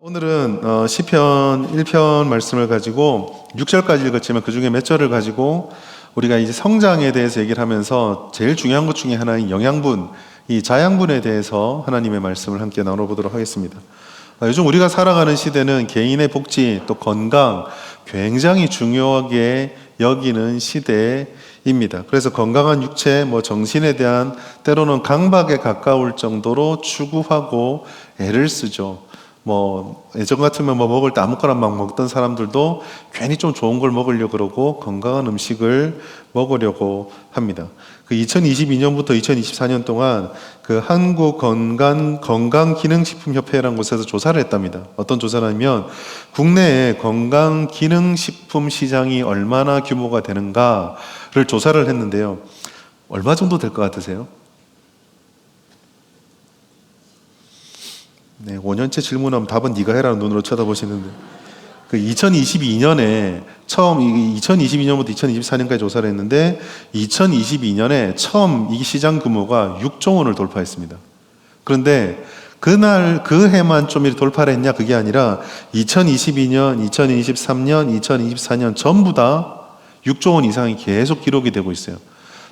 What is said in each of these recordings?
오늘은 시편 1편 말씀을 가지고 6절까지 읽었지만 그 중에 몇 절을 가지고 우리가 이제 성장에 대해서 얘기를 하면서 제일 중요한 것 중에 하나인 영양분, 이 자양분에 대해서 하나님의 말씀을 함께 나눠보도록 하겠습니다. 요즘 우리가 살아가는 시대는 개인의 복지 또 건강 굉장히 중요하게 여기는 시대입니다. 그래서 건강한 육체, 정신에 대한 때로는 강박에 가까울 정도로 추구하고 애를 쓰죠. 예전 같으면 먹을 때 아무거나 막 먹던 사람들도 괜히 좀 좋은 걸 먹으려고 그러고 건강한 음식을 먹으려고 합니다. 그 2022년부터 2024년 동안 그 한국건강기능식품협회라는 곳에서 조사를 했답니다. 어떤 조사냐면 국내에 건강기능식품 시장이 얼마나 규모가 되는가를 조사를 했는데요. 얼마 정도 될 것 같으세요? 네, 5년째 질문하면 답은 네가 해라는 눈으로 쳐다보시는데, 그 2022년에 처음 2022년부터 2024년까지 조사를 했는데 2022년에 처음 이 시장 규모가 6조 원을 돌파했습니다. 그런데 그날 그 해만 좀 이렇게 돌파를 했냐, 그게 아니라 2022년, 2023년, 2024년 전부 다 6조 원 이상이 계속 기록이 되고 있어요.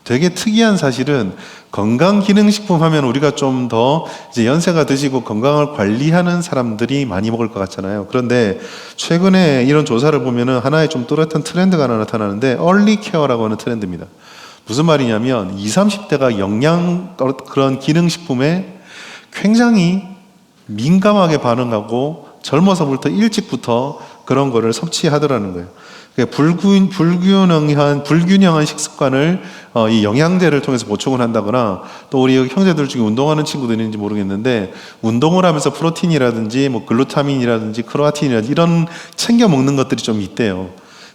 되게 특이한 사실은 건강기능식품 하면 우리가 좀 더 이제 연세가 드시고 건강을 관리하는 사람들이 많이 먹을 것 같잖아요. 그런데 최근에 이런 조사를 보면은 하나의 좀 뚜렷한 트렌드가 하나 나타나는데 얼리 케어라고 하는 트렌드입니다. 무슨 말이냐면 20, 30대가 영양 그런 기능식품에 굉장히 민감하게 반응하고 젊어서부터 일찍부터 그런 거를 섭취하더라는 거예요. 불균형한 식습관을 이 영양제를 통해서 보충을 한다거나, 또 우리 형제들 중에 운동하는 친구들이 있는지 모르겠는데 운동을 하면서 프로틴이라든지 글루타민이라든지 크로아틴이라든지 이런 챙겨 먹는 것들이 좀 있대요.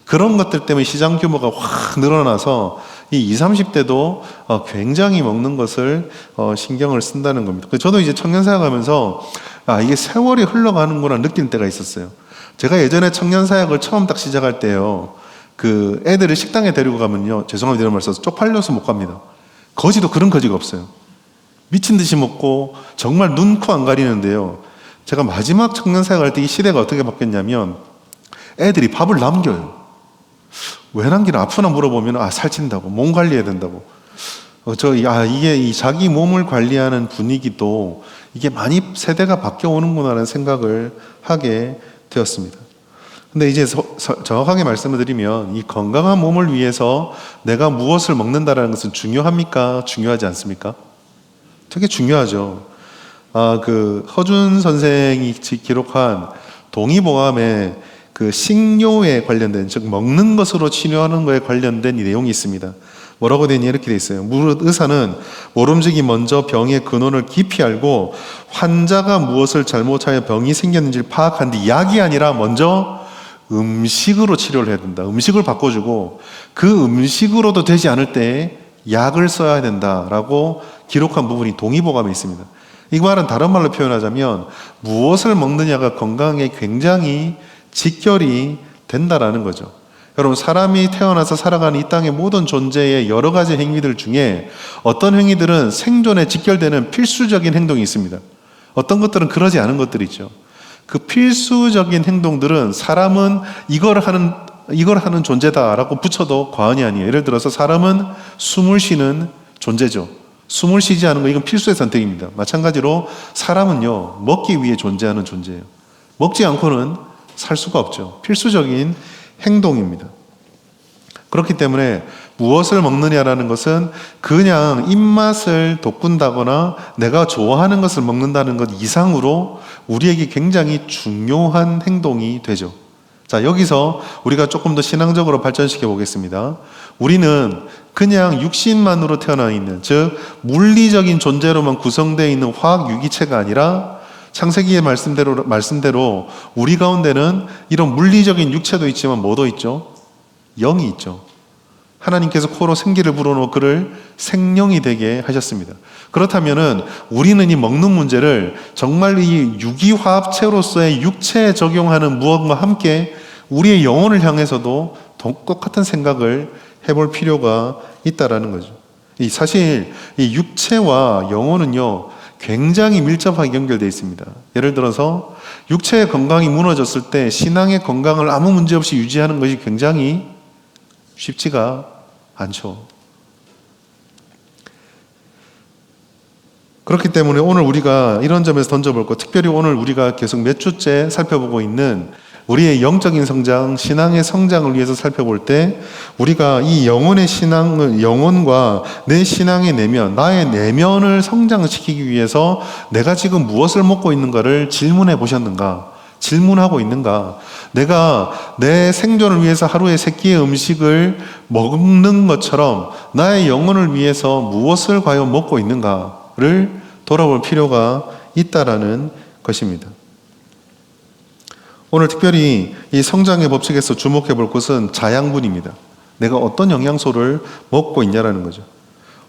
그런 것들 때문에 시장 규모가 확 늘어나서 이 20, 30대도 굉장히 먹는 것을 신경을 쓴다는 겁니다. 저도 이제 청년사역하면서 이게 세월이 흘러가는구나 느낄 때가 있었어요. 제가 예전에 청년사역을 처음 딱 시작할 때요, 그 애들을 식당에 데리고 가면요, 죄송합니다 이런 말 써서 쪽팔려서 못 갑니다. 거지도 그런 거지가 없어요. 미친 듯이 먹고 정말 눈, 코 안 가리는데요, 제가 마지막 청년사역할 때 이 시대가 어떻게 바뀌었냐면 애들이 밥을 남겨요. 왜 남기나? 아프나 물어보면 살찐다고, 몸 관리해야 된다고. 이게 이 자기 몸을 관리하는 분위기도 이게 많이 세대가 바뀌어 오는구나라는 생각을 하게 되었습니다. 근데 이제 정확하게 말씀을 드리면 이 건강한 몸을 위해서 내가 무엇을 먹는다라는 것은 중요합니까? 중요하지 않습니까? 되게 중요하죠. 그 허준 선생이 기록한 동의보감에 그 식료에 관련된, 즉 먹는 것으로 치료하는 것에 관련된 이 내용이 있습니다. 뭐라고 되니 이렇게 돼 있어요. 무릇 의사는 모름지기 먼저 병의 근원을 깊이 알고 환자가 무엇을 잘못하여 병이 생겼는지를 파악한 뒤 약이 아니라 먼저 음식으로 치료를 해야 된다. 음식을 바꿔주고 그 음식으로도 되지 않을 때 약을 써야 된다라고 기록한 부분이 동의보감에 있습니다. 이 말은 다른 말로 표현하자면 무엇을 먹느냐가 건강에 굉장히 직결이 된다라는 거죠. 여러분, 사람이 태어나서 살아가는 이 땅의 모든 존재의 여러 가지 행위들 중에 어떤 행위들은 생존에 직결되는 필수적인 행동이 있습니다. 어떤 것들은 그러지 않은 것들이 있죠. 그 필수적인 행동들은 사람은 이걸 하는 존재다라고 붙여도 과언이 아니에요. 예를 들어서 사람은 숨을 쉬는 존재죠. 숨을 쉬지 않은 거, 이건 필수의 선택입니다. 마찬가지로 사람은요, 먹기 위해 존재하는 존재예요. 먹지 않고는 살 수가 없죠. 필수적인 행동입니다. 그렇기 때문에 무엇을 먹느냐라는 것은 그냥 입맛을 돋군다거나 내가 좋아하는 것을 먹는다는 것 이상으로 우리에게 굉장히 중요한 행동이 되죠. 자, 여기서 우리가 조금 더 신앙적으로 발전시켜 보겠습니다. 우리는 그냥 육신만으로 태어나 있는, 즉 물리적인 존재로만 구성되어 있는 화학 유기체가 아니라 창세기의 말씀대로 우리 가운데는 이런 물리적인 육체도 있지만 뭐도 있죠? 영이 있죠. 하나님께서 코로 생기를 불어넣어 그를 생명이 되게 하셨습니다. 그렇다면은 우리는 이 먹는 문제를 정말 이 유기화합체로서의 육체에 적용하는 무엇과 함께 우리의 영혼을 향해서도 똑같은 생각을 해볼 필요가 있다라는 거죠. 사실 이 육체와 영혼은요, 굉장히 밀접하게 연결되어 있습니다. 예를 들어서 육체의 건강이 무너졌을 때 신앙의 건강을 아무 문제 없이 유지하는 것이 굉장히 쉽지가 않죠. 그렇기 때문에 오늘 우리가 이런 점에서 던져볼 것, 특별히 오늘 우리가 계속 몇 주째 살펴보고 있는 우리의 영적인 성장, 신앙의 성장을 위해서 살펴볼 때 우리가 이 영혼의 신앙을, 영혼과 내 신앙의 내면, 나의 내면을 성장시키기 위해서 내가 지금 무엇을 먹고 있는가를 질문해 보셨는가? 질문하고 있는가? 내가 내 생존을 위해서 하루에 3끼의 음식을 먹는 것처럼 나의 영혼을 위해서 무엇을 과연 먹고 있는가를 돌아볼 필요가 있다라는 것입니다. 오늘 특별히 이 성장의 법칙에서 주목해 볼 것은 자양분입니다. 내가 어떤 영양소를 먹고 있냐라는 거죠.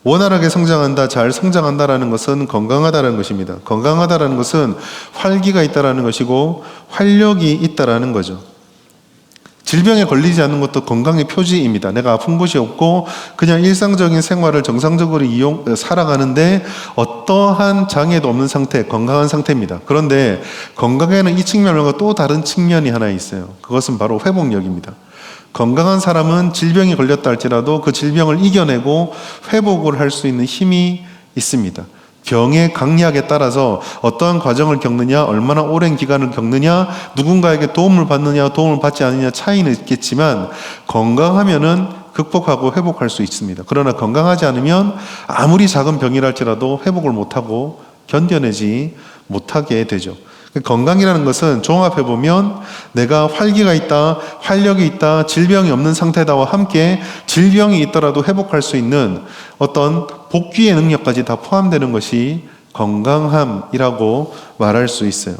원활하게 성장한다, 잘 성장한다라는 것은 건강하다라는 것입니다. 건강하다라는 것은 활기가 있다라는 것이고 활력이 있다라는 거죠. 질병에 걸리지 않는 것도 건강의 표지입니다. 내가 아픈 곳이 없고 그냥 일상적인 생활을 정상적으로 살아가는데 어떠한 장애도 없는 상태, 건강한 상태입니다. 그런데 건강에는 이 측면과 또 다른 측면이 하나 있어요. 그것은 바로 회복력입니다. 건강한 사람은 질병이 걸렸다 할지라도 그 질병을 이겨내고 회복을 할 수 있는 힘이 있습니다. 병의 강약에 따라서 어떠한 과정을 겪느냐, 얼마나 오랜 기간을 겪느냐, 누군가에게 도움을 받느냐, 도움을 받지 않느냐 차이는 있겠지만 건강하면은 극복하고 회복할 수 있습니다. 그러나 건강하지 않으면 아무리 작은 병이랄지라도 회복을 못하고 견뎌내지 못하게 되죠. 건강이라는 것은 종합해보면 내가 활기가 있다, 활력이 있다, 질병이 없는 상태다와 함께 질병이 있더라도 회복할 수 있는 어떤 복귀의 능력까지 다 포함되는 것이 건강함이라고 말할 수 있어요.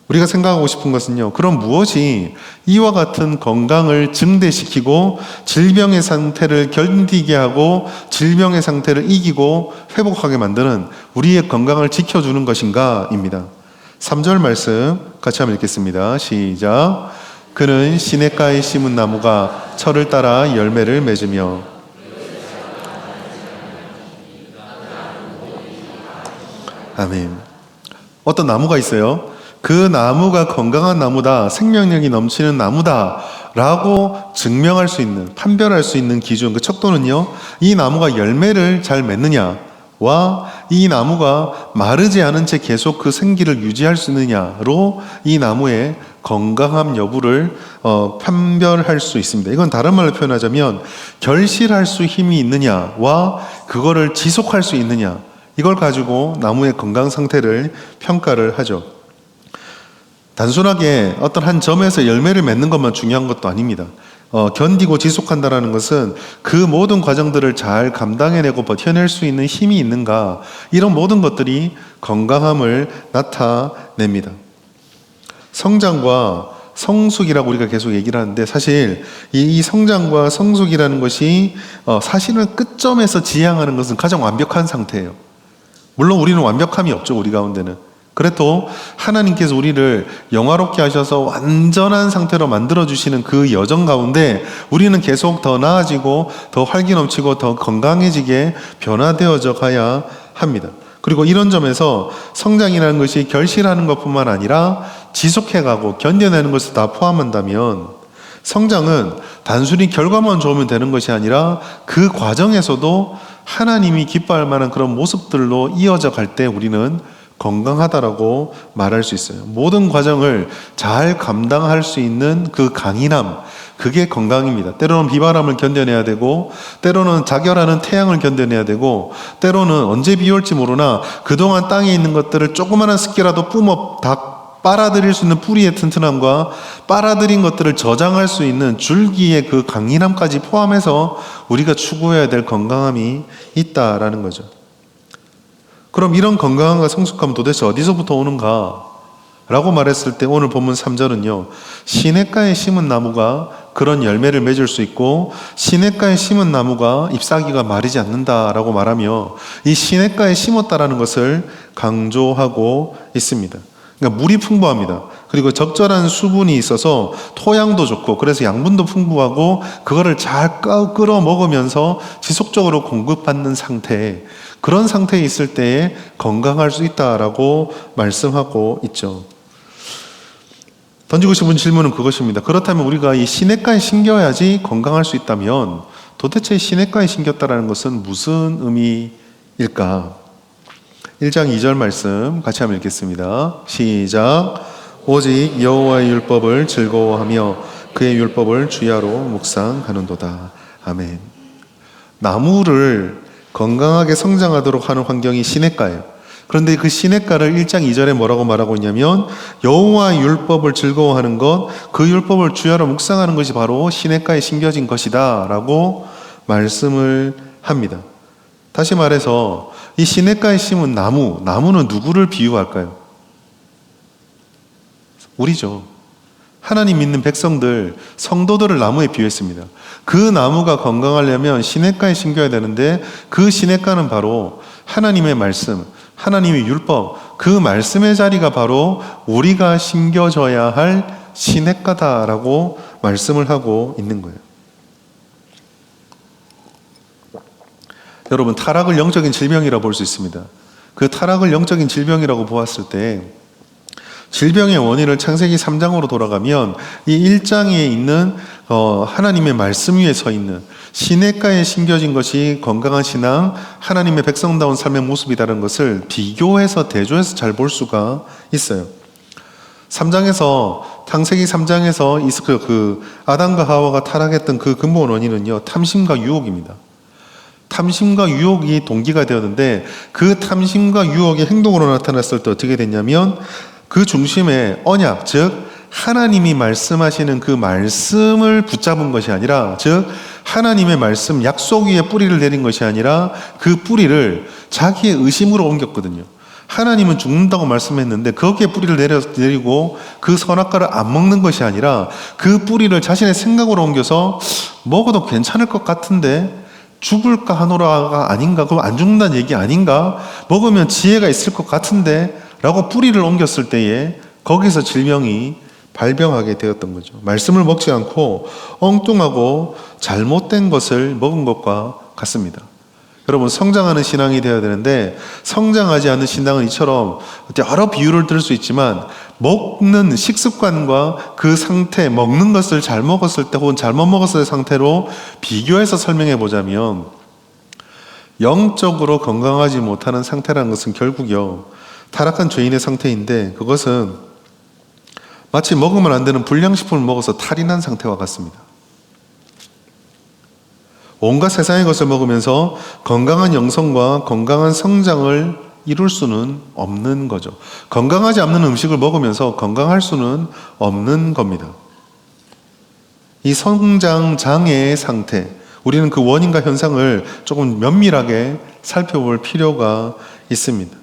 우리가 생각하고 싶은 것은요, 그럼 무엇이 이와 같은 건강을 증대시키고 질병의 상태를 견디게 하고 질병의 상태를 이기고 회복하게 만드는 우리의 건강을 지켜주는 것인가 입니다. 3절 말씀 같이 한번 읽겠습니다. 시작. 그는 시냇가에 심은 나무가 철을 따라 열매를 맺으며 아멘. 어떤 나무가 있어요. 그 나무가 건강한 나무다, 생명력이 넘치는 나무다 라고 증명할 수 있는, 판별할 수 있는 기준, 그 척도는요, 이 나무가 열매를 잘 맺느냐와 이 나무가 마르지 않은 채 계속 그 생기를 유지할 수 있느냐로 이 나무의 건강함 여부를 판별할 수 있습니다. 이건 다른 말로 표현하자면 결실할 수 힘이 있느냐와 그거를 지속할 수 있느냐, 이걸 가지고 나무의 건강 상태를 평가를 하죠. 단순하게 어떤 한 점에서 열매를 맺는 것만 중요한 것도 아닙니다. 견디고 지속한다는 것은 그 모든 과정들을 잘 감당해내고 버텨낼 수 있는 힘이 있는가, 이런 모든 것들이 건강함을 나타냅니다. 성장과 성숙이라고 우리가 계속 얘기를 하는데, 사실 이 성장과 성숙이라는 것이 사실은 끝점에서 지향하는 것은 가장 완벽한 상태예요. 물론 우리는 완벽함이 없죠, 우리 가운데는. 그래도 하나님께서 우리를 영화롭게 하셔서 완전한 상태로 만들어주시는 그 여정 가운데 우리는 계속 더 나아지고 더 활기 넘치고 더 건강해지게 변화되어져 가야 합니다. 그리고 이런 점에서 성장이라는 것이 결실하는 것뿐만 아니라 지속해가고 견뎌내는 것을 다 포함한다면 성장은 단순히 결과만 좋으면 되는 것이 아니라 그 과정에서도 하나님이 기뻐할 만한 그런 모습들로 이어져 갈 때 우리는 건강하다라고 말할 수 있어요. 모든 과정을 잘 감당할 수 있는 그 강인함, 그게 건강입니다. 때로는 비바람을 견뎌내야 되고, 때로는 자결하는 태양을 견뎌내야 되고, 때로는 언제 비 올지 모르나 그동안 땅에 있는 것들을 조그마한 습기라도 다 빨아들일 수 있는 뿌리의 튼튼함과 빨아들인 것들을 저장할 수 있는 줄기의 그 강인함까지 포함해서 우리가 추구해야 될 건강함이 있다라는 거죠. 그럼 이런 건강함과 성숙함은 도대체 어디서부터 오는가? 라고 말했을 때 오늘 본문 3절은요, 시냇가에 심은 나무가 그런 열매를 맺을 수 있고 시냇가에 심은 나무가 잎사귀가 마르지 않는다라고 말하며 이 시냇가에 심었다라는 것을 강조하고 있습니다. 그러니까 물이 풍부합니다. 그리고 적절한 수분이 있어서 토양도 좋고 그래서 양분도 풍부하고 그거를 잘 끌어 먹으면서 지속적으로 공급받는 상태, 그런 상태에 있을 때에 건강할 수 있다라고 말씀하고 있죠. 던지고 싶은 질문은 그것입니다. 그렇다면 우리가 이 시냇가에 심겨야지 건강할 수 있다면 도대체 시냇가에 심겼다라는 것은 무슨 의미일까? 1장 2절 말씀 같이 한번 읽겠습니다. 시작. 오직 여호와의 율법을 즐거워하며 그의 율법을 주야로 묵상하는도다. 아멘. 나무를 건강하게 성장하도록 하는 환경이 시냇가예요. 그런데 그 시냇가를 1장 2절에 뭐라고 말하고 있냐면 여호와의 율법을 즐거워하는 것, 그 율법을 주야로 묵상하는 것이 바로 시냇가에 심겨진 것이다 라고 말씀을 합니다. 다시 말해서 이 시냇가에 심은 나무는 누구를 비유할까요? 우리죠. 하나님 믿는 백성들, 성도들을 나무에 비유했습니다. 그 나무가 건강하려면 시냇가에 심겨야 되는데 그 시냇가는 바로 하나님의 말씀, 하나님의 율법, 그 말씀의 자리가 바로 우리가 심겨져야 할 시냇가다라고 말씀을 하고 있는 거예요. 여러분, 타락을 영적인 질병이라고 볼 수 있습니다. 그 타락을 영적인 질병이라고 보았을 때 질병의 원인을 창세기 3장으로 돌아가면 이 1장에 있는 하나님의 말씀 위에 서 있는 시냇가에 심겨진 것이 건강한 신앙, 하나님의 백성다운 삶의 모습이라는 것을 비교해서 대조해서 잘 볼 수가 있어요. 3장에서 창세기 3장에서 그 아담과 하와가 타락했던 그 근본 원인은요, 탐심과 유혹입니다. 탐심과 유혹이 동기가 되었는데 그 탐심과 유혹이 행동으로 나타났을 때 어떻게 됐냐면 그 중심에 언약, 즉 하나님이 말씀하시는 그 말씀을 붙잡은 것이 아니라, 즉 하나님의 말씀, 약속 위에 뿌리를 내린 것이 아니라 그 뿌리를 자기의 의심으로 옮겼거든요. 하나님은 죽는다고 말씀했는데 거기에 뿌리를 내리고 그 선악과를 안 먹는 것이 아니라 그 뿌리를 자신의 생각으로 옮겨서 먹어도 괜찮을 것 같은데 죽을까 하노라가 아닌가, 그럼 안 죽는다는 얘기 아닌가, 먹으면 지혜가 있을 것 같은데 라고 뿌리를 옮겼을 때에 거기서 질병이 발병하게 되었던 거죠. 말씀을 먹지 않고 엉뚱하고 잘못된 것을 먹은 것과 같습니다. 여러분, 성장하는 신앙이 되어야 되는데 성장하지 않는 신앙은 이처럼 여러 비유를 들 수 있지만 먹는 식습관과 그 상태, 먹는 것을 잘 먹었을 때 혹은 잘못 먹었을 때 상태로 비교해서 설명해 보자면 영적으로 건강하지 못하는 상태라는 것은 결국요, 타락한 죄인의 상태인데 그것은 마치 먹으면 안 되는 불량식품을 먹어서 탈이 난 상태와 같습니다. 온갖 세상의 것을 먹으면서 건강한 영성과 건강한 성장을 이룰 수는 없는 거죠. 건강하지 않는 음식을 먹으면서 건강할 수는 없는 겁니다. 이 성장 장애의 상태, 우리는 그 원인과 현상을 조금 면밀하게 살펴볼 필요가 있습니다.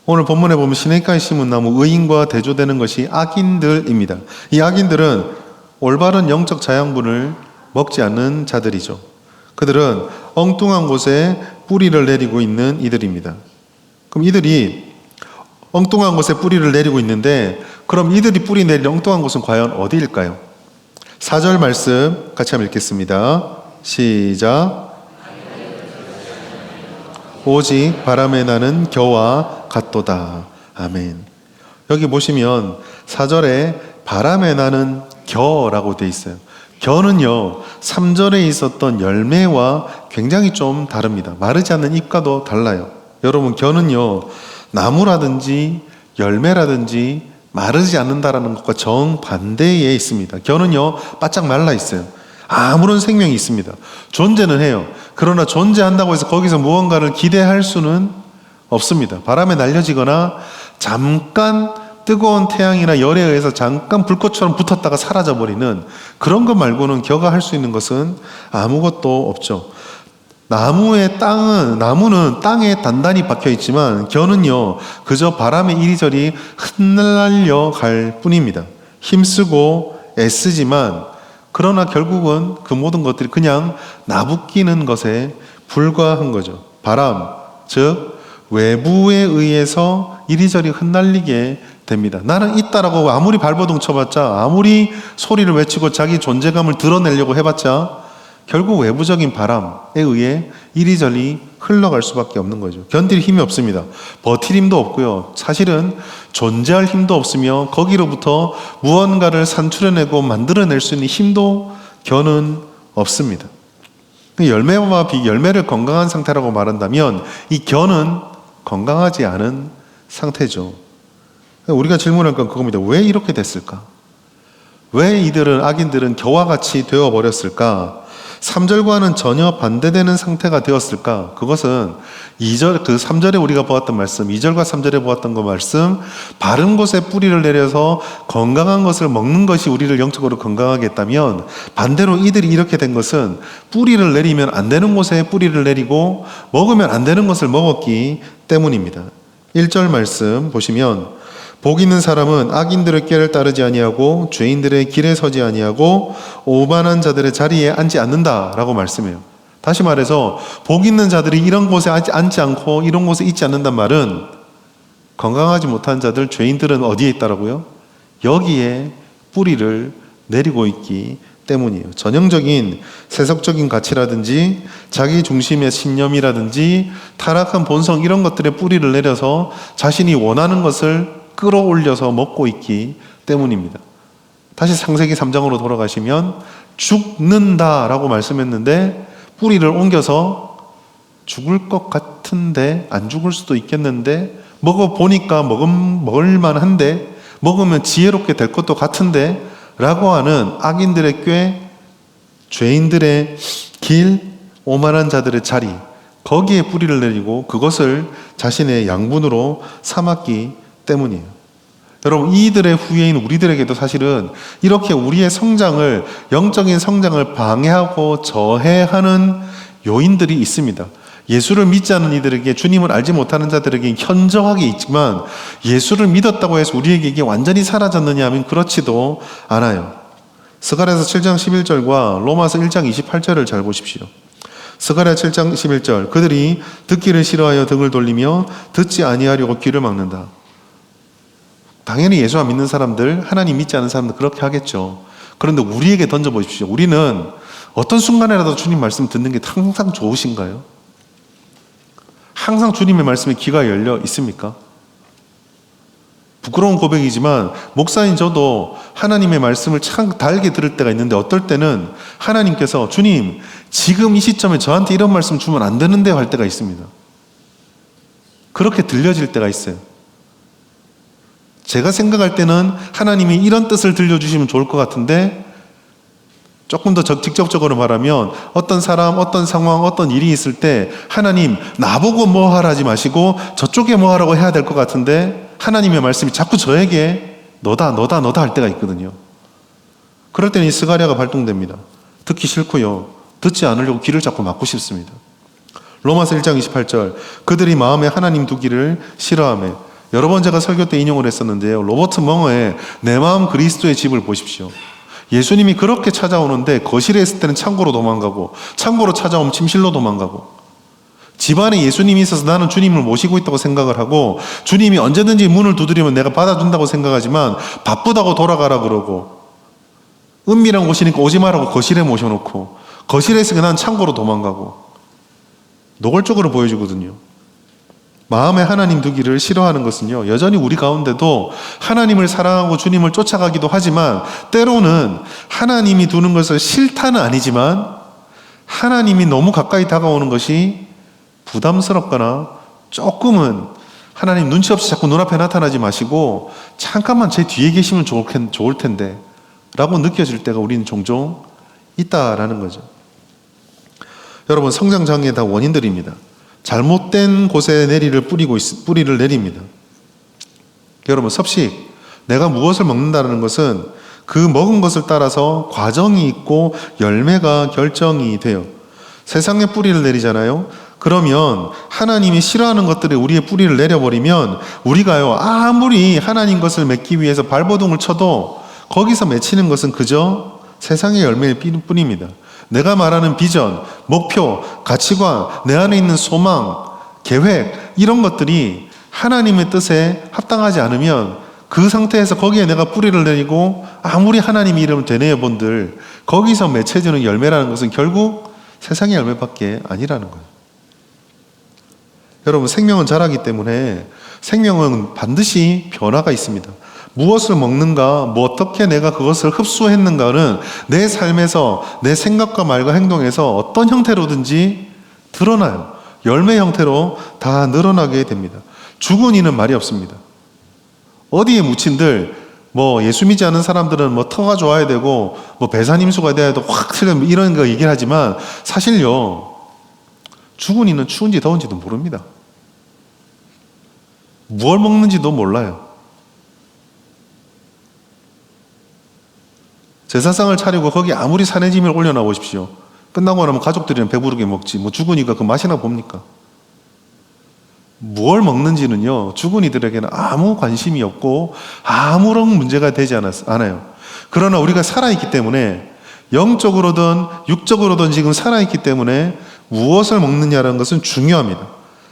오늘 본문에 보면 시냇가에 심은 나무, 의인과 대조되는 것이 악인들입니다. 이 악인들은 올바른 영적 자양분을 먹지 않는 자들이죠. 그들은 엉뚱한 곳에 뿌리를 내리고 있는 이들입니다. 그럼 이들이 엉뚱한 곳에 뿌리를 내리고 있는데 그럼 이들이 뿌리 내린 엉뚱한 곳은 과연 어디일까요? 4절 말씀 같이 한번 읽겠습니다. 시작. 오직 바람에 나는 겨와 같도다. 아멘. 여기 보시면 4절에 바람에 나는 겨라고 되어 있어요. 겨는요, 3절에 있었던 열매와 굉장히 좀 다릅니다. 마르지 않는 잎과도 달라요. 여러분, 겨는요, 나무라든지 열매라든지 마르지 않는다라는 것과 정반대에 있습니다. 겨는요, 바짝 말라 있어요. 아무런 생명이 있습니다. 존재는 해요. 그러나 존재한다고 해서 거기서 무언가를 기대할 수는 없습니다. 바람에 날려지거나 잠깐 뜨거운 태양이나 열에 의해서 잠깐 불꽃처럼 붙었다가 사라져버리는 그런 것 말고는 겨가 할 수 있는 것은 아무것도 없죠. 나무는 땅에 단단히 박혀 있지만 겨는요, 그저 바람에 이리저리 흩날려 갈 뿐입니다. 힘쓰고 애쓰지만 그러나 결국은 그 모든 것들이 그냥 나부끼는 것에 불과한 거죠. 바람, 즉 외부에 의해서 이리저리 흩날리게 됩니다. 나는 있다라고 아무리 발버둥 쳐봤자, 아무리 소리를 외치고 자기 존재감을 드러내려고 해봤자 결국 외부적인 바람에 의해 이리저리 흘러갈 수밖에 없는 거죠. 견딜 힘이 없습니다. 버틸 힘도 없고요. 사실은 존재할 힘도 없으며 거기로부터 무언가를 산출해내고 만들어낼 수 있는 힘도 겨는 없습니다. 열매를 건강한 상태라고 말한다면 이 겨는 건강하지 않은 상태죠. 우리가 질문할 건 그겁니다. 왜 이렇게 됐을까? 왜 악인들은 겨와 같이 되어버렸을까? 3절과는 전혀 반대되는 상태가 되었을까? 그것은 3절에 우리가 보았던 말씀, 2절과 3절에 보았던 그 말씀, 바른 곳에 뿌리를 내려서 건강한 것을 먹는 것이 우리를 영적으로 건강하게 했다면, 반대로 이들이 이렇게 된 것은 뿌리를 내리면 안 되는 곳에 뿌리를 내리고 먹으면 안 되는 것을 먹었기 때문입니다. 1절 말씀 보시면 복 있는 사람은 악인들의 꾀를 따르지 아니하고 죄인들의 길에 서지 아니하고 오만한 자들의 자리에 앉지 않는다라고 말씀해요. 다시 말해서 복 있는 자들이 이런 곳에 앉지 않고 이런 곳에 있지 않는단 말은 건강하지 못한 자들, 죄인들은 어디에 있다라고요? 여기에 뿌리를 내리고 있기 때문이에요. 전형적인 세속적인 가치라든지 자기 중심의 신념이라든지 타락한 본성 이런 것들에 뿌리를 내려서 자신이 원하는 것을 끌어올려서 먹고 있기 때문입니다. 다시 창세기 3장으로 돌아가시면 죽는다라고 말씀했는데 뿌리를 옮겨서 죽을 것 같은데 안 죽을 수도 있겠는데 먹어보니까 먹을 만한데 먹으면 지혜롭게 될 것도 같은데 라고 하는 악인들의 꾀, 죄인들의 길, 오만한 자들의 자리 거기에 뿌리를 내리고 그것을 자신의 양분으로 삼았기 때문이에요. 여러분, 이들의 후예인 우리들에게도 사실은 이렇게 우리의 성장을, 영적인 성장을 방해하고 저해하는 요인들이 있습니다. 예수를 믿지 않는 이들에게, 주님을 알지 못하는 자들에게 현저하게 있지만 예수를 믿었다고 해서 우리에게 이게 완전히 사라졌느냐 하면 그렇지도 않아요. 스가랴서 7장 11절과 로마서 1장 28절을 잘 보십시오. 스가랴 7장 11절 그들이 듣기를 싫어하여 등을 돌리며 듣지 아니하려고 귀를 막는다. 당연히 예수와 믿는 사람들, 하나님 믿지 않는 사람들 그렇게 하겠죠. 그런데 우리에게 던져보십시오. 우리는 어떤 순간에라도 주님 말씀 듣는 게 항상 좋으신가요? 항상 주님의 말씀에 귀가 열려 있습니까? 부끄러운 고백이지만 목사인 저도 하나님의 말씀을 참 달게 들을 때가 있는데 어떨 때는 하나님께서 주님 지금 이 시점에 저한테 이런 말씀 주면 안 되는데 할 때가 있습니다. 그렇게 들려질 때가 있어요. 제가 생각할 때는 하나님이 이런 뜻을 들려주시면 좋을 것 같은데 조금 더 직접적으로 말하면 어떤 사람, 어떤 상황, 어떤 일이 있을 때 하나님 나보고 뭐 하라 하지 마시고 저쪽에 뭐 하라고 해야 될 것 같은데 하나님의 말씀이 자꾸 저에게 너다 할 때가 있거든요. 그럴 때는 이 스가랴가 발동됩니다. 듣기 싫고요. 듣지 않으려고 귀를 자꾸 막고 싶습니다. 로마서 1장 28절 그들이 마음에 하나님 두기를 싫어하며 여러 번 제가 설교 때 인용을 했었는데요. 로버트 멍어의 내 마음 그리스도의 집을 보십시오. 예수님이 그렇게 찾아오는데 거실에 있을 때는 창고로 도망가고 창고로 찾아오면 침실로 도망가고 집안에 예수님이 있어서 나는 주님을 모시고 있다고 생각을 하고 주님이 언제든지 문을 두드리면 내가 받아준다고 생각하지만 바쁘다고 돌아가라 그러고 은밀한 곳이니까 오지 말라고 거실에 모셔놓고 거실에 있으니까 난 창고로 도망가고 노골적으로 보여주거든요. 마음에 하나님 두기를 싫어하는 것은요, 여전히 우리 가운데도 하나님을 사랑하고 주님을 쫓아가기도 하지만 때로는 하나님이 두는 것을 싫다는 아니지만 하나님이 너무 가까이 다가오는 것이 부담스럽거나 조금은 하나님 눈치 없이 자꾸 눈앞에 나타나지 마시고 잠깐만 제 뒤에 계시면 좋을 텐데 라고 느껴질 때가 우리는 종종 있다라는 거죠. 여러분, 성장장애의 다 원인들입니다. 잘못된 곳에 뿌리를 내립니다. 여러분, 섭식, 내가 무엇을 먹는다는 것은 그 먹은 것을 따라서 과정이 있고 열매가 결정이 돼요. 세상에 뿌리를 내리잖아요. 그러면 하나님이 싫어하는 것들에 우리의 뿌리를 내려버리면 우리가요, 아무리 하나님 것을 맺기 위해서 발버둥을 쳐도 거기서 맺히는 것은 그저 세상의 열매일 뿐입니다. 내가 말하는 비전, 목표, 가치관, 내 안에 있는 소망, 계획 이런 것들이 하나님의 뜻에 합당하지 않으면 그 상태에서 거기에 내가 뿌리를 내리고 아무리 하나님 이름을 되뇌어 본들 거기서 맺혀지는 열매라는 것은 결국 세상의 열매밖에 아니라는 거예요. 여러분, 생명은 자라기 때문에 생명은 반드시 변화가 있습니다. 무엇을 먹는가, 뭐 어떻게 내가 그것을 흡수했는가는 내 삶에서, 내 생각과 말과 행동에서 어떤 형태로든지 드러나요. 열매 형태로 다 늘어나게 됩니다. 죽은 이는 말이 없습니다. 어디에 묻힌들 뭐 예수 믿지 않는 사람들은 뭐 터가 좋아야 되고 뭐 배산임수가 돼야 되고 확 틀려 이런 거 얘기를 하지만 사실요, 죽은 이는 추운지 더운지도 모릅니다. 무엇 먹는지도 몰라요. 제사상을 차리고 거기 아무리 산해짐을 올려놔 보십시오. 끝나고 나면 가족들이랑 배부르게 먹지 뭐 죽은이가 그 맛이나 봅니까? 무엇 먹는지는요, 죽은 이들에게는 아무 관심이 없고 아무런 문제가 되지 않아요. 그러나 우리가 살아있기 때문에, 영적으로든 육적으로든 지금 살아있기 때문에 무엇을 먹느냐라는 것은 중요합니다.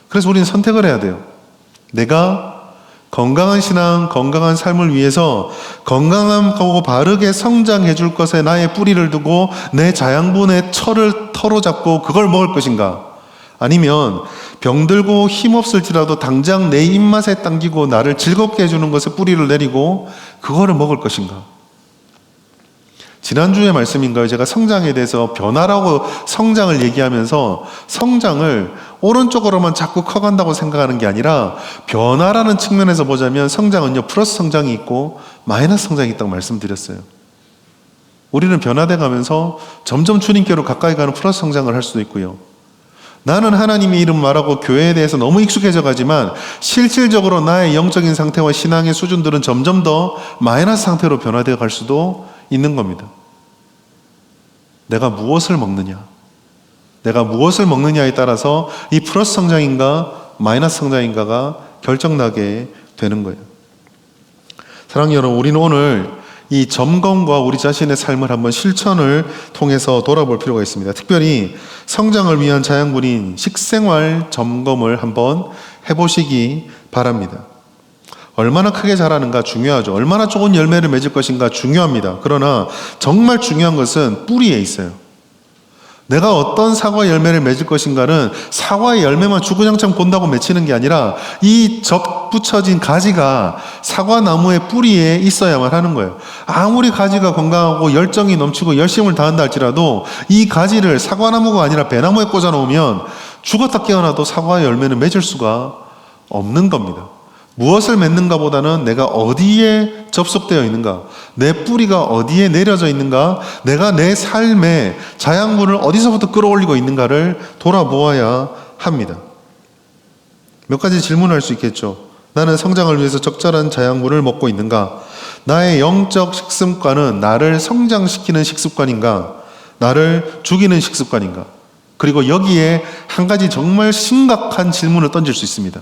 그래서 우리는 선택을 해야 돼요. 내가 건강한 신앙, 건강한 삶을 위해서 건강하고 바르게 성장해 줄 것에 나의 뿌리를 두고 내 자양분의 철을 터로 잡고 그걸 먹을 것인가? 아니면 병들고 힘없을지라도 당장 내 입맛에 당기고 나를 즐겁게 해주는 것에 뿌리를 내리고 그거를 먹을 것인가? 지난주의 말씀인가요? 제가 성장에 대해서 변화라고 성장을 얘기하면서 성장을 오른쪽으로만 자꾸 커간다고 생각하는 게 아니라 변화라는 측면에서 보자면 성장은요, 플러스 성장이 있고 마이너스 성장이 있다고 말씀드렸어요. 우리는 변화돼 가면서 점점 주님께로 가까이 가는 플러스 성장을 할 수도 있고요. 나는 하나님의 이름 말하고 교회에 대해서 너무 익숙해져 가지만 실질적으로 나의 영적인 상태와 신앙의 수준들은 점점 더 마이너스 상태로 변화되어 갈 수도 있는 겁니다. 내가 무엇을 먹느냐, 내가 무엇을 먹느냐에 따라서 이 플러스 성장인가 마이너스 성장인가가 결정나게 되는 거예요. 사랑하는 여러분, 우리는 오늘 이 점검과 우리 자신의 삶을 한번 실천을 통해서 돌아볼 필요가 있습니다. 특별히 성장을 위한 자양분인 식생활 점검을 한번 해보시기 바랍니다. 얼마나 크게 자라는가 중요하죠. 얼마나 좋은 열매를 맺을 것인가 중요합니다. 그러나 정말 중요한 것은 뿌리에 있어요. 내가 어떤 사과 열매를 맺을 것인가는 사과의 열매만 주구장창 본다고 맺히는 게 아니라 이 접붙여진 가지가 사과나무의 뿌리에 있어야만 하는 거예요. 아무리 가지가 건강하고 열정이 넘치고 열심을 다한다 할지라도 이 가지를 사과나무가 아니라 배나무에 꽂아 놓으면 죽었다 깨어나도 사과의 열매는 맺을 수가 없는 겁니다. 무엇을 맺는가 보다는 내가 어디에 접속되어 있는가, 내 뿌리가 어디에 내려져 있는가, 내가 내 삶의 자양분을 어디서부터 끌어올리고 있는가를 돌아보아야 합니다. 몇 가지 질문할 수 있겠죠. 나는 성장을 위해서 적절한 자양분을 먹고 있는가? 나의 영적 식습관은 나를 성장시키는 식습관인가? 나를 죽이는 식습관인가? 그리고 여기에 한 가지 정말 심각한 질문을 던질 수 있습니다.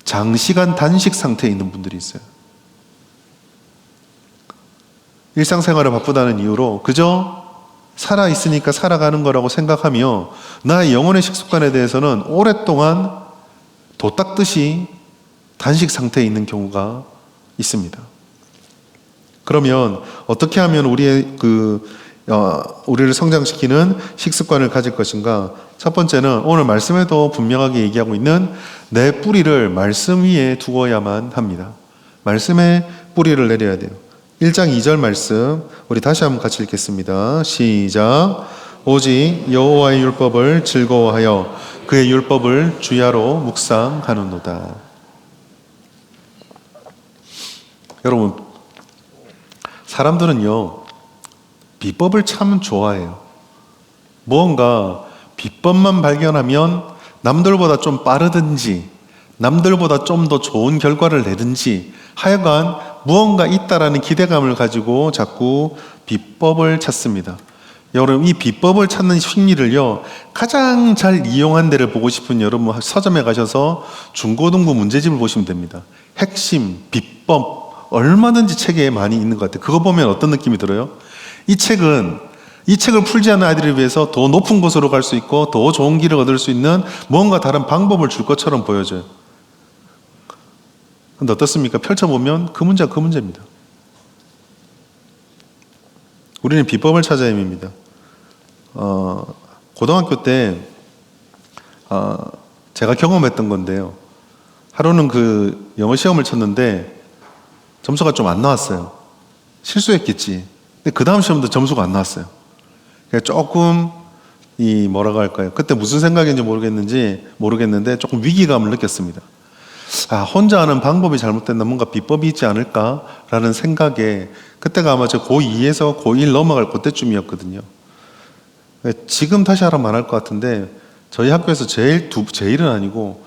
장시간 단식 상태에 있는 분들이 있어요. 일상생활을 바쁘다는 이유로 그저 살아있으니까 살아가는 거라고 생각하며 나의 영혼의 식습관에 대해서는 오랫동안 도 닦듯이 단식 상태에 있는 경우가 있습니다. 그러면 어떻게 하면 우리를 성장시키는 식습관을 가질 것인가? 첫 번째는 오늘 말씀에도 분명하게 얘기하고 있는 내 뿌리를 말씀 위에 두어야만 합니다. 말씀에 뿌리를 내려야 돼요. 1장 2절 말씀 우리 다시 한번 같이 읽겠습니다. 시작. 오직 여호와의 율법을 즐거워하여 그의 율법을 주야로 묵상하는도다. 여러분, 사람들은요 비법을 참 좋아해요. 무언가 비법만 발견하면 남들보다 좀 빠르든지 남들보다 좀 더 좋은 결과를 내든지 하여간 무언가 있다라는 기대감을 가지고 자꾸 비법을 찾습니다. 여러분, 이 비법을 찾는 심리를요 가장 잘 이용한 데를 보고 싶은 여러분 서점에 가셔서 중고등부 문제집을 보시면 됩니다. 핵심, 비법 얼마든지 책에 많이 있는 것 같아요. 그거 보면 어떤 느낌이 들어요? 이 책을 풀지 않은 아이들을 위해서 더 높은 곳으로 갈 수 있고 더 좋은 길을 얻을 수 있는 뭔가 다른 방법을 줄 것처럼 보여져요. 근데 어떻습니까? 펼쳐보면 그 문제가 그 문제입니다. 우리는 비법을 찾아야 합니다. 고등학교 때 제가 경험했던 건데요. 하루는 그 영어 시험을 쳤는데 점수가 좀 안 나왔어요. 실수했겠지. 근데 그 다음 시험도 점수가 안 나왔어요. 그러니까 조금 뭐라고 할까요? 그때 무슨 생각인지 모르겠는데 조금 위기감을 느꼈습니다. 아, 혼자 하는 방법이 잘못됐나, 뭔가 비법이 있지 않을까라는 생각에, 그때가 아마 저 고2에서 고1 넘어갈 그때쯤이었거든요. 지금 다시 하라면 안 할 것 같은데, 저희 학교에서 제일은 아니고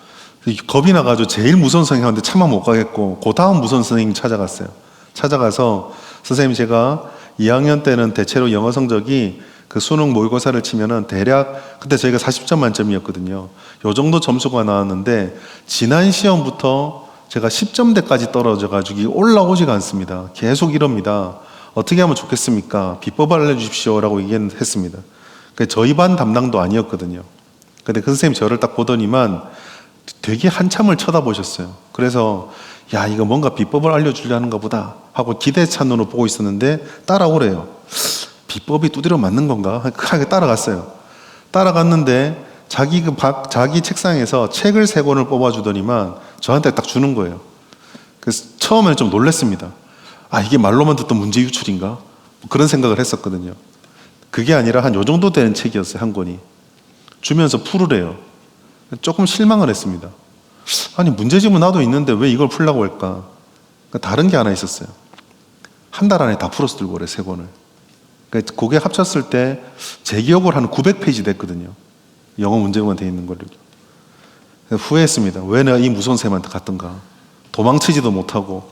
겁이 나가지고 제일 무서운 선생님한테 차마 못 가겠고, 그 다음 무서운 선생님 찾아갔어요. 찾아가서 선생님, 제가 2학년 때는 대체로 영어 성적이 그 수능 모의고사를 치면은 대략 그때 저희가 40점 만점이었거든요. 요 정도 점수가 나왔는데 지난 시험부터 제가 10점대까지 떨어져가지고 올라오지가 않습니다. 계속 이럽니다. 어떻게 하면 좋겠습니까? 비법을 알려주십시오라고 얘기했습니다. 저희 반 담당도 아니었거든요. 근데 그 선생님이 저를 딱 보더니만 되게 한참을 쳐다보셨어요. 그래서 야, 이거 뭔가 비법을 알려주려는가 보다 하고 기대찬 눈으로 보고 있었는데 따라오래요. 비법이 두드려 맞는 건가? 하게 따라갔어요. 따라갔는데 자기 책상에서 책을 3권을 뽑아주더니만 저한테 딱 주는 거예요. 그래서 처음에는 좀 놀랐습니다. 아, 이게 말로만 듣던 문제 유출인가? 그런 생각을 했었거든요. 그게 아니라 한 요 정도 되는 책이었어요, 한 권이. 주면서 풀으래요. 조금 실망을 했습니다. 아니, 문제집은 나도 있는데 왜 이걸 풀라고 할까? 다른 게 하나 있었어요. 한 달 안에 다 풀어서 들고 오래, 3권을. 그게 합쳤을 때 제 기억으로 한 900페이지 됐거든요. 영어 문제만 돼 있는 걸로. 후회했습니다. 왜 내가 이 무서운 쌤한테 갔던가. 도망치지도 못하고.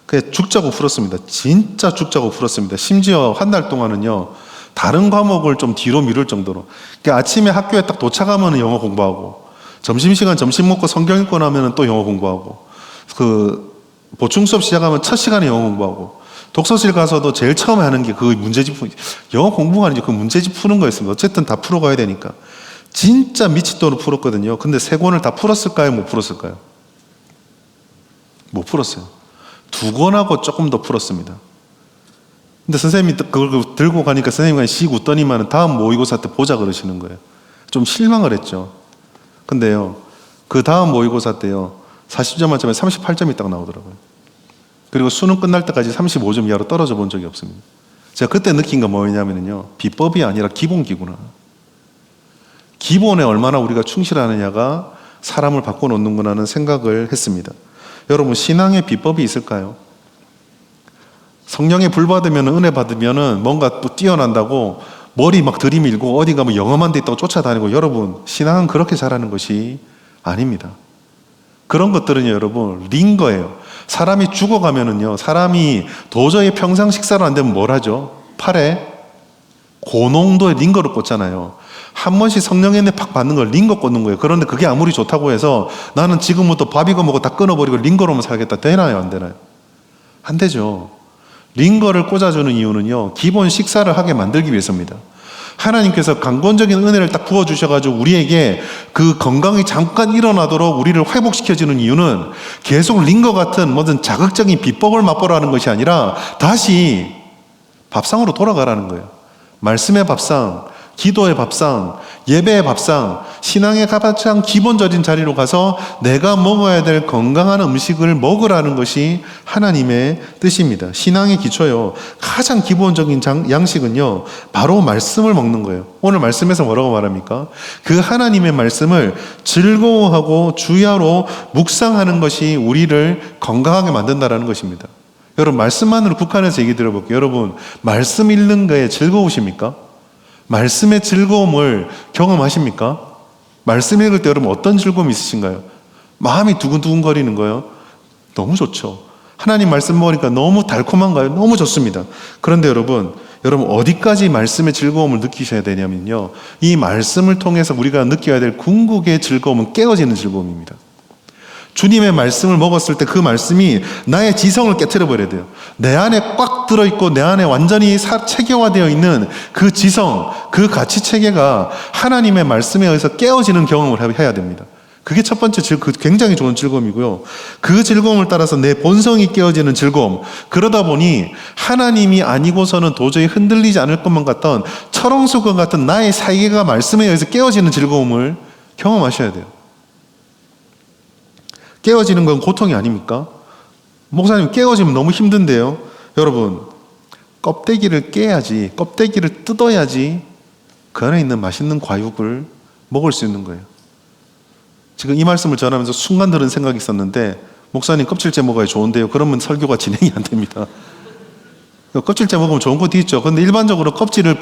그냥 죽자고 풀었습니다. 진짜 죽자고 풀었습니다. 심지어 한 달 동안은요, 다른 과목을 좀 뒤로 미룰 정도로. 그러니까 아침에 학교에 딱 도착하면 영어 공부하고, 점심시간 점심 먹고 성경 읽고 나면 또 영어 공부하고, 그 보충 수업 시작하면 첫 시간에 영어 공부하고, 독서실 가서도 제일 처음에 하는 게 그 문제집, 영어 공부가 아니죠. 그 문제집 푸는 거였습니다. 어쨌든 다 풀어가야 되니까. 진짜 미치도록 풀었거든요. 근데 3권을 다 풀었을까요? 못 풀었을까요? 못 풀었어요. 2권하고 조금 더 풀었습니다. 근데 선생님이 그걸 들고 가니까 선생님이 씩 웃더니만 다음 모의고사 때 보자 그러시는 거예요. 좀 실망을 했죠. 근데요, 그 다음 모의고사 때요, 40점 만점에 38점이 딱 나오더라고요. 그리고 수능 끝날 때까지 35점 이하로 떨어져 본 적이 없습니다. 제가 그때 느낀 건 뭐냐면요, 비법이 아니라 기본기구나. 기본에 얼마나 우리가 충실하느냐가 사람을 바꿔놓는구나는 생각을 했습니다. 여러분, 신앙의 비법이 있을까요? 성령의 불 받으면, 은혜 받으면 뭔가 또 뛰어난다고 머리 막 들이밀고 어디 가면 영어만 돼 있다고 쫓아다니고, 여러분, 신앙은 그렇게 잘하는 것이 아닙니다. 그런 것들은요, 여러분, 링거예요. 사람이 죽어가면은요, 사람이 도저히 평상 식사로 안 되면 뭘 하죠? 팔에 고농도의 링거를 꽂잖아요. 한 번씩 성령의 은혜 팍 받는 걸 링거 꽂는 거예요. 그런데 그게 아무리 좋다고 해서 나는 지금부터 밥 이거 먹고 다 끊어버리고 링거로만 살겠다. 되나요? 안 되나요? 안 되죠. 링거를 꽂아주는 이유는요, 기본 식사를 하게 만들기 위해서입니다. 하나님께서 강권적인 은혜를 딱 부어주셔가지고 우리에게 그 건강이 잠깐 일어나도록 우리를 회복시켜주는 이유는 계속 링거 같은 뭐든 자극적인 비법을 맛보라는 것이 아니라 다시 밥상으로 돌아가라는 거예요. 말씀의 밥상, 기도의 밥상, 예배의 밥상, 신앙의 가장 기본적인 자리로 가서 내가 먹어야 될 건강한 음식을 먹으라는 것이 하나님의 뜻입니다. 신앙의 기초요, 가장 기본적인 양식은요, 바로 말씀을 먹는 거예요. 오늘 말씀에서 뭐라고 말합니까? 그 하나님의 말씀을 즐거워하고 주야로 묵상하는 것이 우리를 건강하게 만든다는 것입니다. 여러분, 말씀만으로 국한해서 얘기 들어볼게요. 여러분, 말씀 읽는 거에 즐거우십니까? 말씀의 즐거움을 경험하십니까? 말씀 읽을 때 여러분 어떤 즐거움이 있으신가요? 마음이 두근두근거리는 거예요? 너무 좋죠. 하나님 말씀 먹으니까 너무 달콤한가요? 너무 좋습니다. 그런데 여러분 어디까지 말씀의 즐거움을 느끼셔야 되냐면요, 이 말씀을 통해서 우리가 느껴야 될 궁극의 즐거움은 깨어지는 즐거움입니다. 주님의 말씀을 먹었을 때 그 말씀이 나의 지성을 깨트려 버려야 돼요. 내 안에 꽉 들어있고 내 안에 완전히 체계화되어 있는 그 지성, 그 가치 체계가 하나님의 말씀에 의해서 깨어지는 경험을 해야 됩니다. 그게 첫 번째 굉장히 좋은 즐거움이고요. 그 즐거움을 따라서 내 본성이 깨어지는 즐거움. 그러다 보니 하나님이 아니고서는 도저히 흔들리지 않을 것만 같던 철옹수건 같은 나의 사이가 말씀에 의해서 깨어지는 즐거움을 경험하셔야 돼요. 깨어지는 건 고통이 아닙니까? 목사님 깨어지면 너무 힘든데요. 여러분, 껍데기를 깨야지, 껍데기를 뜯어야지 그 안에 있는 맛있는 과육을 먹을 수 있는 거예요. 지금 이 말씀을 전하면서 순간 들은 생각이 있었는데, 목사님 껍질째 먹어야 좋은데요. 그러면 설교가 진행이 안 됩니다. 껍질째 먹으면 좋은 것도 있죠. 그런데 일반적으로 껍질을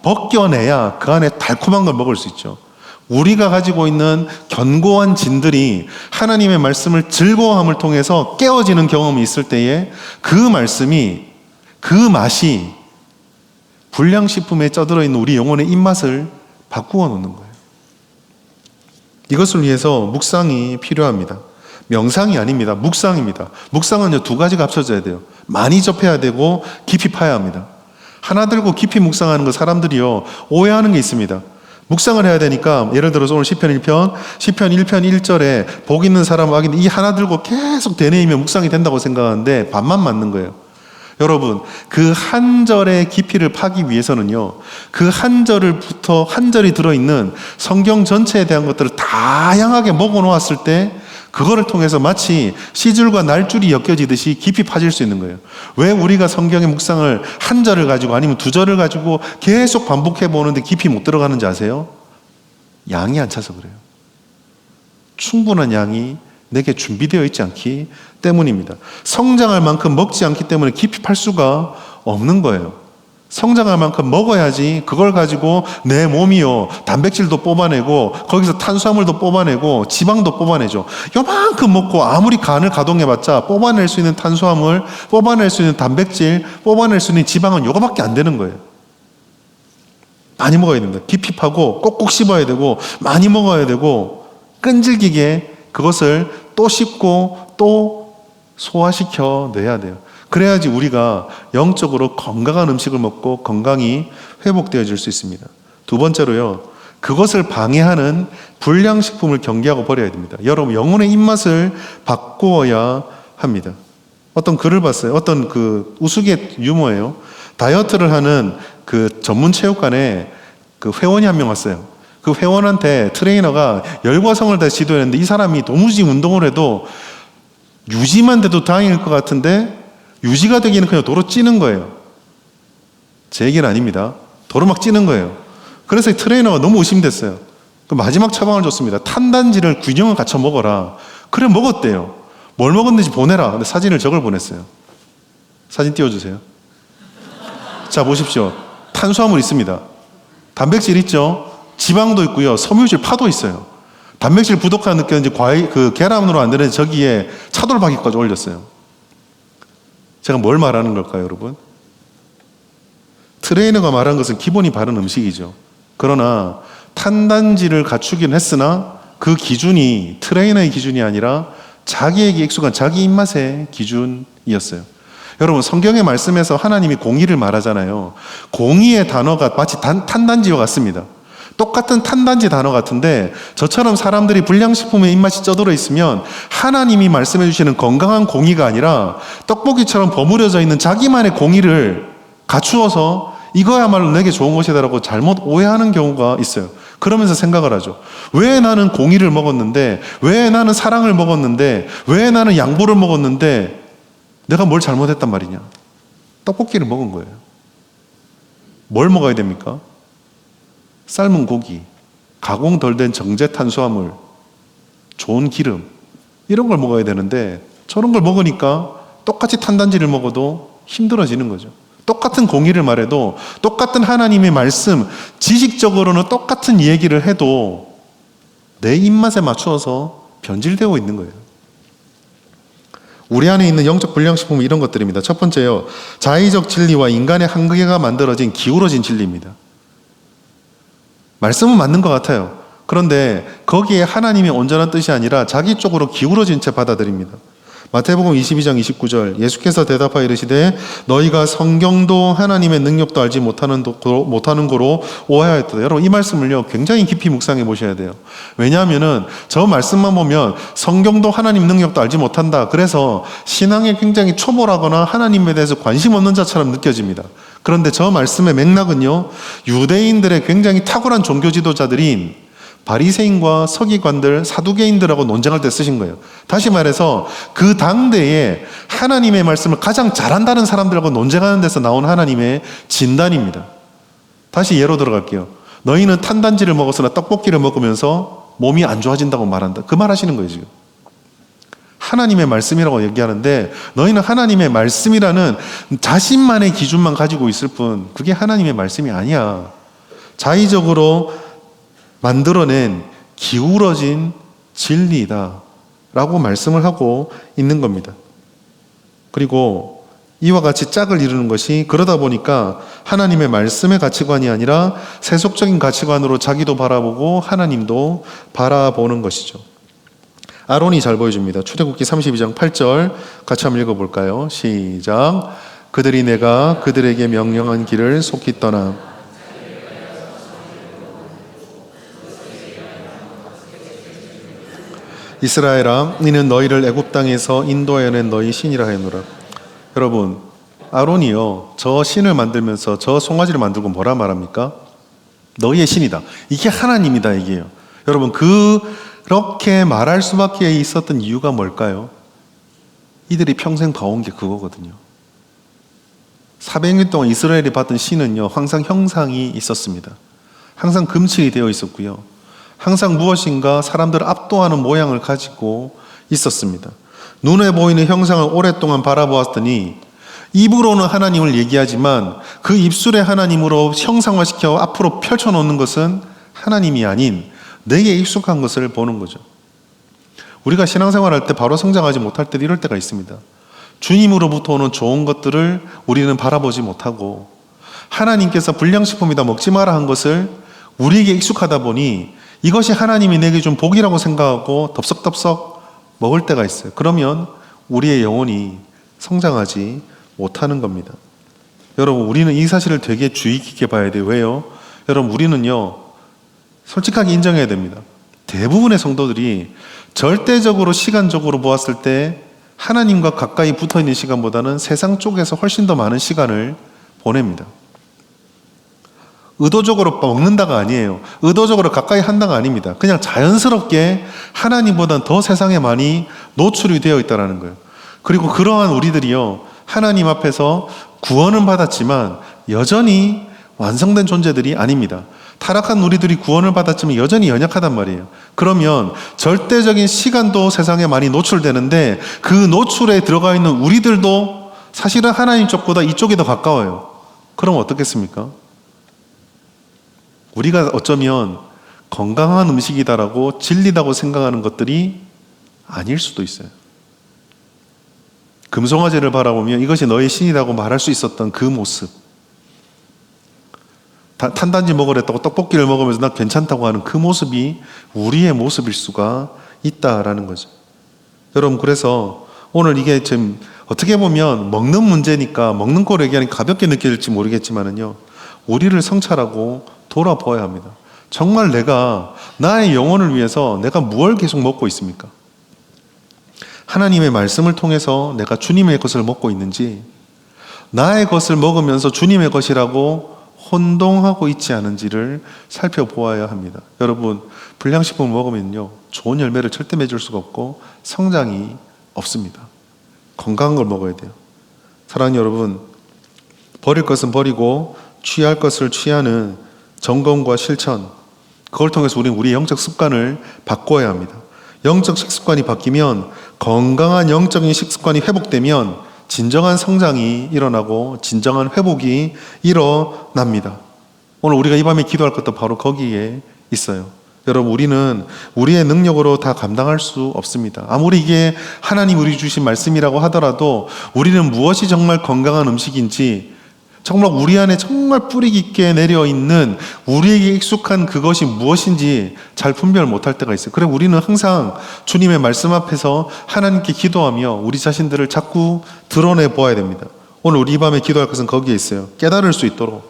벗겨내야 그 안에 달콤한 걸 먹을 수 있죠. 우리가 가지고 있는 견고한 진들이 하나님의 말씀을 즐거워함을 통해서 깨어지는 경험이 있을 때에 그 말씀이, 그 맛이 불량식품에 쪄들어 있는 우리 영혼의 입맛을 바꾸어 놓는 거예요. 이것을 위해서 묵상이 필요합니다. 명상이 아닙니다. 묵상입니다. 묵상은 두 가지가 합쳐져야 돼요. 많이 접해야 되고 깊이 파야 합니다. 하나 들고 깊이 묵상하는 거 사람들이요 오해하는 게 있습니다. 묵상을 해야 되니까, 예를 들어서 오늘 시편 1편 1절에 복 있는 사람 악인, 이 하나 들고 계속 되뇌이면 묵상이 된다고 생각하는데 반만 맞는 거예요. 여러분, 그 한 절의 깊이를 파기 위해서는요, 그 한 절부터 한 절이 들어있는 성경 전체에 대한 것들을 다양하게 먹어 놓았을 때 그거를 통해서 마치 시줄과 날줄이 엮여지듯이 깊이 파질 수 있는 거예요. 왜 우리가 성경의 묵상을 한 절을 가지고 아니면 두 절을 가지고 계속 반복해 보는데 깊이 못 들어가는지 아세요? 양이 안 차서 그래요. 충분한 양이 내게 준비되어 있지 않기 때문입니다. 성장할 만큼 먹지 않기 때문에 깊이 팔 수가 없는 거예요. 성장할 만큼 먹어야지 그걸 가지고 내 몸이요 단백질도 뽑아내고 거기서 탄수화물도 뽑아내고 지방도 뽑아내죠. 요만큼 먹고 아무리 간을 가동해봤자 뽑아낼 수 있는 탄수화물, 뽑아낼 수 있는 단백질, 뽑아낼 수 있는 지방은 요거밖에 안 되는 거예요. 많이 먹어야 됩니다. 깊이 파고 꼭꼭 씹어야 되고 많이 먹어야 되고 끈질기게 그것을 또 씹고 또 소화시켜 내야 돼요. 그래야지 우리가 영적으로 건강한 음식을 먹고 건강이 회복되어질 수 있습니다. 두 번째로요, 그것을 방해하는 불량식품을 경계하고 버려야 됩니다. 여러분, 영혼의 입맛을 바꾸어야 합니다. 어떤 글을 봤어요. 어떤 그 우스갯 유머예요. 다이어트를 하는 그 전문 체육관에 그 회원이 한 명 왔어요. 그 회원한테 트레이너가 열과 성을 다 지도했는데 이 사람이 도무지 운동을 해도 유지만 돼도 다행일 것 같은데 유지가 되기는 그냥 도로 찌는 거예요. 제 얘기는 아닙니다. 도로 막 찌는 거예요. 그래서 트레이너가 너무 의심됐어요. 그 마지막 처방을 줬습니다. 탄단지를 균형을 갖춰 먹어라. 그래 먹었대요. 뭘 먹었는지 보내라. 근데 사진을 저걸 보냈어요. 사진 띄워주세요. 자, 보십시오. 탄수화물 있습니다. 단백질 있죠. 지방도 있고요. 섬유질 파도 있어요. 단백질 부족한 느꼈는지 계란으로 안 되는지 저기에 차돌박이까지 올렸어요. 제가 뭘 말하는 걸까요, 여러분? 트레이너가 말한 것은 기본이 바른 음식이죠. 그러나 탄단지를 갖추긴 했으나 그 기준이 트레이너의 기준이 아니라 자기에게 익숙한 자기 입맛의 기준이었어요. 여러분, 성경의 말씀에서 하나님이 공의를 말하잖아요. 공의의 단어가 마치 탄단지와 같습니다. 똑같은 탄단지 단어 같은데 저처럼 사람들이 불량식품에 입맛이 쪄들어 있으면 하나님이 말씀해 주시는 건강한 공의가 아니라 떡볶이처럼 버무려져 있는 자기만의 공의를 갖추어서 이거야말로 내게 좋은 것이다라고 잘못 오해하는 경우가 있어요. 그러면서 생각을 하죠. 왜 나는 공의를 먹었는데, 왜 나는 사랑을 먹었는데, 왜 나는 양보를 먹었는데 내가 뭘 잘못했단 말이냐. 떡볶이를 먹은 거예요. 뭘 먹어야 됩니까? 삶은 고기, 가공 덜 된 정제 탄수화물, 좋은 기름, 이런 걸 먹어야 되는데 저런 걸 먹으니까 똑같이 탄단지를 먹어도 힘들어지는 거죠. 똑같은 공의를 말해도, 똑같은 하나님의 말씀, 지식적으로는 똑같은 얘기를 해도 내 입맛에 맞추어서 변질되고 있는 거예요. 우리 안에 있는 영적 불량식품은 이런 것들입니다. 첫 번째요, 자의적 진리와 인간의 한계가 만들어진 기울어진 진리입니다. 말씀은 맞는 것 같아요. 그런데 거기에 하나님의 온전한 뜻이 아니라 자기 쪽으로 기울어진 채 받아들입니다. 마태복음 22장 29절, 예수께서 대답하여 이르시되 너희가 성경도 하나님의 능력도 알지 못하는 거로 오해하였다. 여러분, 이 말씀을요 굉장히 깊이 묵상해 보셔야 돼요. 왜냐하면은 저 말씀만 보면 성경도 하나님 능력도 알지 못한다, 그래서 신앙에 굉장히 초보라거나 하나님에 대해서 관심 없는 자처럼 느껴집니다. 그런데 저 말씀의 맥락은요, 유대인들의 굉장히 탁월한 종교 지도자들인 바리새인과 서기관들, 사두개인들하고 논쟁할 때 쓰신 거예요. 다시 말해서 그 당대에 하나님의 말씀을 가장 잘한다는 사람들하고 논쟁하는 데서 나온 하나님의 진단입니다. 다시 예로 들어갈게요. 너희는 탄단지를 먹었으나 떡볶이를 먹으면서 몸이 안 좋아진다고 말한다. 그 말 하시는 거예요, 지금. 하나님의 말씀이라고 얘기하는데 너희는 하나님의 말씀이라는 자신만의 기준만 가지고 있을 뿐 그게 하나님의 말씀이 아니야. 자의적으로 만들어낸 기울어진 진리이다 라고 말씀을 하고 있는 겁니다. 그리고 이와 같이 짝을 이루는 것이 그러다 보니까 하나님의 말씀의 가치관이 아니라 세속적인 가치관으로 자기도 바라보고 하나님도 바라보는 것이죠. 아론이 잘 보여줍니다. 출애굽기 32장 8절 같이 한번 읽어볼까요? 시작. 그들이 내가 그들에게 명령한 길을 속히 떠나 이스라엘아 이는 너희를 애굽 땅에서 인도하여낸 너희 신이라 하였노라. 여러분, 아론이요 저 신을 만들면서 저 송아지를 만들고 뭐라 말합니까? 너희의 신이다. 이게 하나님이다 이게요. 여러분, 그렇게 말할 수밖에 있었던 이유가 뭘까요? 이들이 평생 봐온 게 그거거든요. 400년 동안 이스라엘이 받던 신은요 항상 형상이 있었습니다. 항상 금칠이 되어 있었고요. 항상 무엇인가 사람들을 압도하는 모양을 가지고 있었습니다. 눈에 보이는 형상을 오랫동안 바라보았더니 입으로는 하나님을 얘기하지만 그 입술에 하나님으로 형상화시켜 앞으로 펼쳐놓는 것은 하나님이 아닌 내게 익숙한 것을 보는 거죠. 우리가 신앙생활할 때 바로 성장하지 못할 때도 이럴 때가 있습니다. 주님으로부터 오는 좋은 것들을 우리는 바라보지 못하고 하나님께서 불량식품이다 먹지 마라 한 것을 우리에게 익숙하다 보니 이것이 하나님이 내게 준 복이라고 생각하고 덥석덥석 먹을 때가 있어요. 그러면 우리의 영혼이 성장하지 못하는 겁니다. 여러분, 우리는 이 사실을 되게 주의 깊게 봐야 돼요. 왜요? 여러분, 우리는요 솔직하게 인정해야 됩니다. 대부분의 성도들이 절대적으로 시간적으로 보았을 때 하나님과 가까이 붙어있는 시간보다는 세상 쪽에서 훨씬 더 많은 시간을 보냅니다. 의도적으로 먹는다가 아니에요. 의도적으로 가까이 한다가 아닙니다. 그냥 자연스럽게 하나님보다는 더 세상에 많이 노출이 되어 있다는 거예요. 그리고 그러한 우리들이요 하나님 앞에서 구원은 받았지만 여전히 완성된 존재들이 아닙니다. 타락한 우리들이 구원을 받았지만 여전히 연약하단 말이에요. 그러면 절대적인 시간도 세상에 많이 노출되는데 그 노출에 들어가 있는 우리들도 사실은 하나님 쪽보다 이쪽이 더 가까워요. 그럼 어떻겠습니까? 우리가 어쩌면 건강한 음식이다라고 진리다고 생각하는 것들이 아닐 수도 있어요. 금송아지를 바라보면 이것이 너의 신이라고 말할 수 있었던 그 모습, 탄단지 먹으랬다고 떡볶이를 먹으면서 나 괜찮다고 하는 그 모습이 우리의 모습일 수가 있다라는 거죠. 여러분, 그래서 오늘 이게 지금 어떻게 보면 먹는 문제니까 먹는 걸 얘기하니까 가볍게 느껴질지 모르겠지만은요, 우리를 성찰하고 돌아보아야 합니다. 정말 내가 나의 영혼을 위해서 내가 무엇을 계속 먹고 있습니까? 하나님의 말씀을 통해서 내가 주님의 것을 먹고 있는지, 나의 것을 먹으면서 주님의 것이라고 혼동하고 있지 않은지를 살펴보아야 합니다. 여러분, 불량식품을 먹으면요 좋은 열매를 절대 맺을 수가 없고 성장이 없습니다. 건강한 걸 먹어야 돼요. 사랑하는 여러분, 버릴 것은 버리고 취할 것을 취하는 점검과 실천, 그걸 통해서 우리는 우리의 영적 습관을 바꿔야 합니다. 영적 식습관이 바뀌면, 건강한 영적인 식습관이 회복되면 진정한 성장이 일어나고 진정한 회복이 일어납니다. 오늘 우리가 이 밤에 기도할 것도 바로 거기에 있어요. 여러분, 우리는 우리의 능력으로 다 감당할 수 없습니다. 아무리 이게 하나님 우리 주신 말씀이라고 하더라도 우리는 무엇이 정말 건강한 음식인지, 정말 우리 안에 정말 뿌리 깊게 내려있는 우리에게 익숙한 그것이 무엇인지 잘 분별 못할 때가 있어요. 그래, 우리는 항상 주님의 말씀 앞에서 하나님께 기도하며 우리 자신들을 자꾸 드러내 보아야 됩니다. 오늘 우리 이 밤에 기도할 것은 거기에 있어요. 깨달을 수 있도록.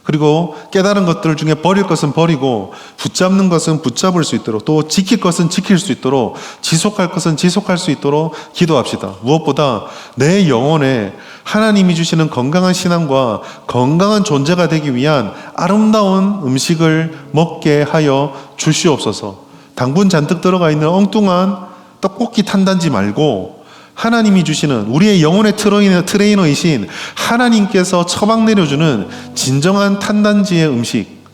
그리고 깨달은 것들 중에 버릴 것은 버리고 붙잡는 것은 붙잡을 수 있도록, 또 지킬 것은 지킬 수 있도록, 지속할 것은 지속할 수 있도록 기도합시다. 무엇보다 내 영혼에 하나님이 주시는 건강한 신앙과 건강한 존재가 되기 위한 아름다운 음식을 먹게 하여 주시옵소서. 당분 잔뜩 들어가 있는 엉뚱한 떡볶이 탄단지 말고 하나님이 주시는 우리의 영혼의 트레이너이신 하나님께서 처방 내려주는 진정한 탄단지의 음식,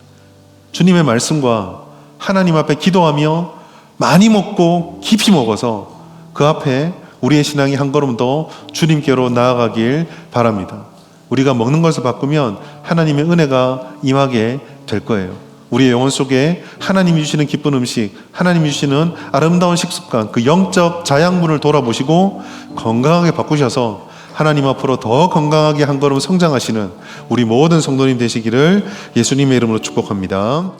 주님의 말씀과 하나님 앞에 기도하며 많이 먹고 깊이 먹어서 그 앞에 우리의 신앙이 한 걸음 더 주님께로 나아가길 바랍니다. 우리가 먹는 것을 바꾸면 하나님의 은혜가 임하게 될 거예요. 우리의 영혼 속에 하나님이 주시는 기쁜 음식, 하나님이 주시는 아름다운 식습관, 그 영적 자양분을 돌아보시고 건강하게 바꾸셔서 하나님 앞으로 더 건강하게 한 걸음 성장하시는 우리 모든 성도님 되시기를 예수님의 이름으로 축복합니다.